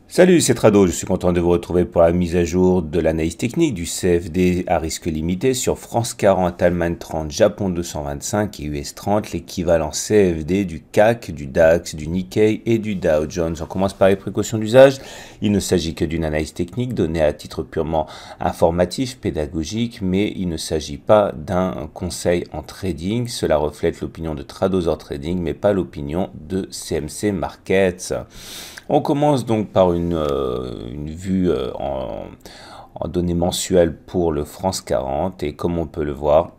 Salut, c'est Trado, je suis content de vous retrouver pour la mise à jour de l'analyse technique du CFD à risque limité sur France 40, Allemagne 30, Japon 225 et US 30, l'équivalent CFD du CAC, du DAX, du Nikkei et du Dow Jones. On commence par les précautions d'usage. Il ne s'agit que d'une analyse technique donnée à titre purement informatif, pédagogique, mais il ne s'agit pas d'un conseil en trading. Cela reflète l'opinion de Tradosaur Trading, mais pas l'opinion de CMC Markets. On commence donc par une vue en données mensuelles pour le France 40 et comme on peut le voir,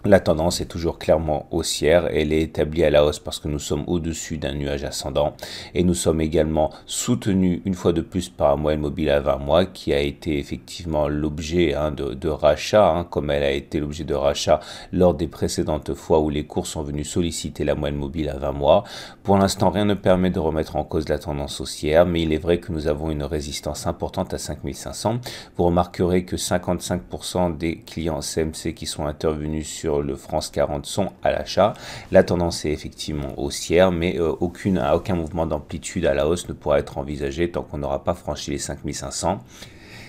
la tendance est toujours clairement haussière. Elle est établie à la hausse parce que nous sommes au-dessus d'un nuage ascendant et nous sommes également soutenus une fois de plus par un moyenne mobile à 20 mois qui a été effectivement l'objet de rachat, comme elle a été l'objet de rachat lors des précédentes fois où les cours sont venus solliciter la moyenne mobile à 20 mois. Pour l'instant, rien ne permet de remettre en cause la tendance haussière, mais il est vrai que nous avons une résistance importante à 5500. Vous remarquerez que 55% des clients CMC qui sont intervenus sur le France 40 sont à l'achat. La tendance est effectivement haussière, mais aucun mouvement d'amplitude à la hausse ne pourra être envisagé tant qu'on n'aura pas franchi les 5500.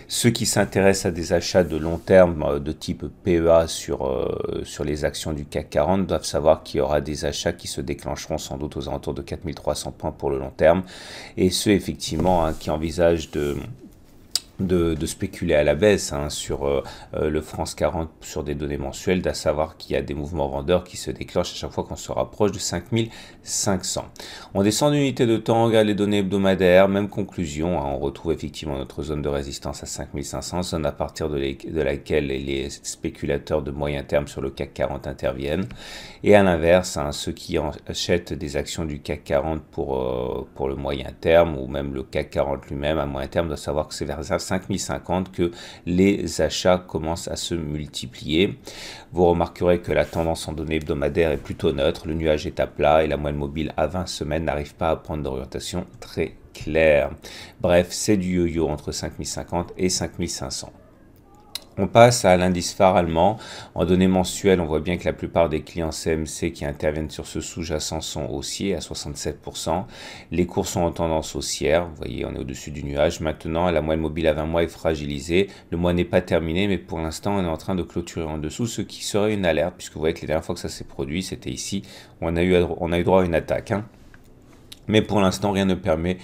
Ceux qui s'intéressent à des achats de long terme de type PEA sur les actions du CAC 40 doivent savoir qu'il y aura des achats qui se déclencheront sans doute aux alentours de 4300 points pour le long terme. Et ceux effectivement qui envisagent de spéculer à la baisse sur le France 40 sur des données mensuelles, à savoir qu'il y a des mouvements vendeurs qui se déclenchent à chaque fois qu'on se rapproche de 5500. On descend d'unité de temps, on regarde les données hebdomadaires, même conclusion, on retrouve effectivement notre zone de résistance à 5500, zone à partir de laquelle les spéculateurs de moyen terme sur le CAC 40 interviennent. Et à l'inverse, ceux qui achètent des actions du CAC 40 pour le moyen terme, ou même le CAC 40 lui-même à moyen terme, doivent savoir que c'est vers 5050 que les achats commencent à se multiplier. Vous remarquerez que la tendance en données hebdomadaires est plutôt neutre, le nuage est à plat et la moyenne mobile à 20 semaines n'arrive pas à prendre d'orientation très claire. Bref, c'est du yo-yo entre 5050 et 5500. On passe à l'indice phare allemand. En données mensuelles, on voit bien que la plupart des clients CMC qui interviennent sur ce sous-jacent sont haussiers à 67%. Les cours sont en tendance haussière. Vous voyez, on est au-dessus du nuage. Maintenant, la moyenne mobile à 20 mois est fragilisée. Le mois n'est pas terminé, mais pour l'instant, on est en train de clôturer en dessous, ce qui serait une alerte, puisque vous voyez que les dernières fois que ça s'est produit, c'était ici. On a eu droit à une attaque. Mais pour l'instant, rien ne permet,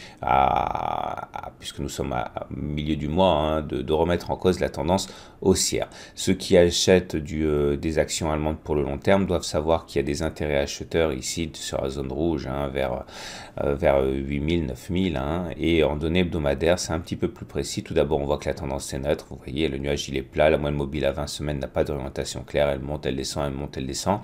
puisque nous sommes à milieu du mois, de remettre en cause la tendance haussière. Ceux qui achètent des actions allemandes pour le long terme doivent savoir qu'il y a des intérêts acheteurs ici sur la zone rouge, vers 8000, 9000. Et en données hebdomadaires, c'est un petit peu plus précis. Tout d'abord, on voit que la tendance est neutre. Vous voyez, le nuage, il est plat. La moyenne mobile à 20 semaines n'a pas d'orientation claire. Elle monte, elle descend, elle monte, elle descend.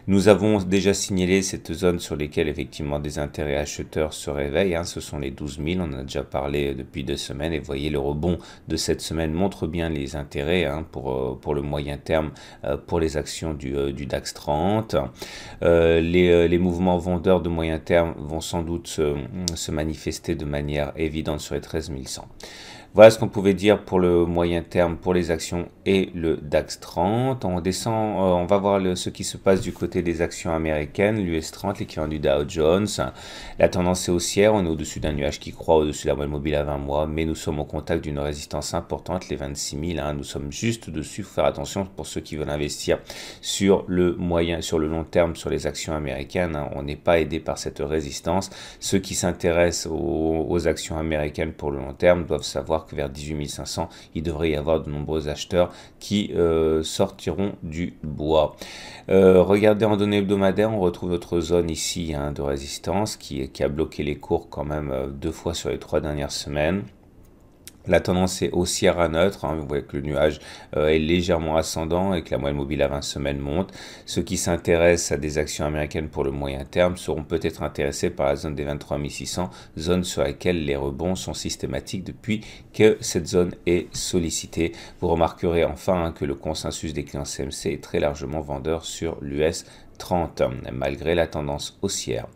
Nous avons déjà signalé cette zone sur lesquelles, effectivement, des intérêts acheteurs se réveille, ce sont les 12 000, on en a déjà parlé depuis 2 semaines et vous voyez le rebond de cette semaine montre bien les intérêts pour le moyen terme pour les actions du DAX 30. Les mouvements vendeurs de moyen terme vont sans doute se manifester de manière évidente sur les 13 100. Voilà ce qu'on pouvait dire pour le moyen terme, pour les actions et le DAX 30. On descend, on va voir ce qui se passe du côté des actions américaines, l'US 30, l'équivalent du Dow Jones. La tendance est haussière, on est au-dessus d'un nuage qui croît au-dessus de la moyenne mobile à 20 mois, mais nous sommes au contact d'une résistance importante, les 26 000. Nous sommes juste dessus, il faut faire attention pour ceux qui veulent investir sur le long terme sur les actions américaines. On n'est pas aidé par cette résistance. Ceux qui s'intéressent aux actions américaines pour le long terme doivent savoir que vers 18 500, il devrait y avoir de nombreux acheteurs qui sortiront du bois. Regardez en données hebdomadaires, on retrouve notre zone ici de résistance qui a bloqué les cours quand même 2 fois sur les 3 dernières semaines. La tendance est haussière à neutre, vous voyez que le nuage est légèrement ascendant et que la moyenne mobile à 20 semaines monte. Ceux qui s'intéressent à des actions américaines pour le moyen terme seront peut-être intéressés par la zone des 23 600, zone sur laquelle les rebonds sont systématiques depuis que cette zone est sollicitée. Vous remarquerez enfin que le consensus des clients CMC est très largement vendeur sur l'US 30, malgré la tendance haussière.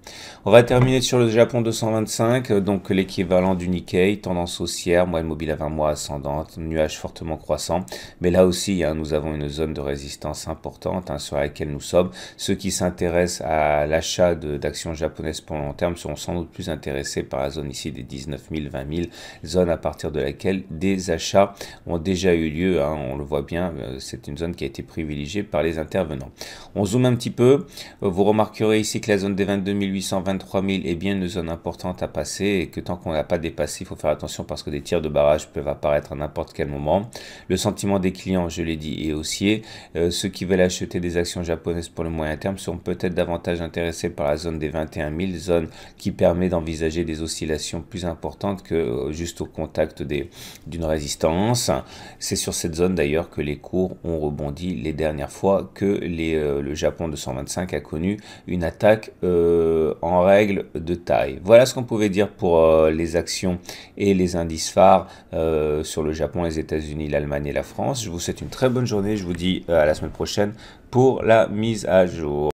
On va terminer sur le Japon 225, donc l'équivalent du Nikkei, tendance haussière, moyenne mobile à 20 mois ascendante, nuage fortement croissant. Mais là aussi, nous avons une zone de résistance importante sur laquelle nous sommes. Ceux qui s'intéressent à l'achat d'actions japonaises pour le long terme seront sans doute plus intéressés par la zone ici des 19 000, 20 000, zone à partir de laquelle des achats ont déjà eu lieu. On le voit bien, c'est une zone qui a été privilégiée par les intervenants. On zoome un petit peu. Vous remarquerez ici que la zone des 22 800, 23 000 est bien une zone importante à passer et que tant qu'on n'a pas dépassé, il faut faire attention parce que des tirs de barrage peuvent apparaître à n'importe quel moment. Le sentiment des clients, je l'ai dit, est haussier. Ceux qui veulent acheter des actions japonaises pour le moyen terme seront peut-être davantage intéressés par la zone des 21 000, zone qui permet d'envisager des oscillations plus importantes que juste au contact d'une résistance. C'est sur cette zone d'ailleurs que les cours ont rebondi les dernières fois que le Japon 225 a connu une attaque en règle de taille. Voilà ce qu'on pouvait dire pour les actions et les indices phares sur le Japon, les États-Unis, l'Allemagne et la France. Je vous souhaite une très bonne journée. Je vous dis à la semaine prochaine pour la mise à jour.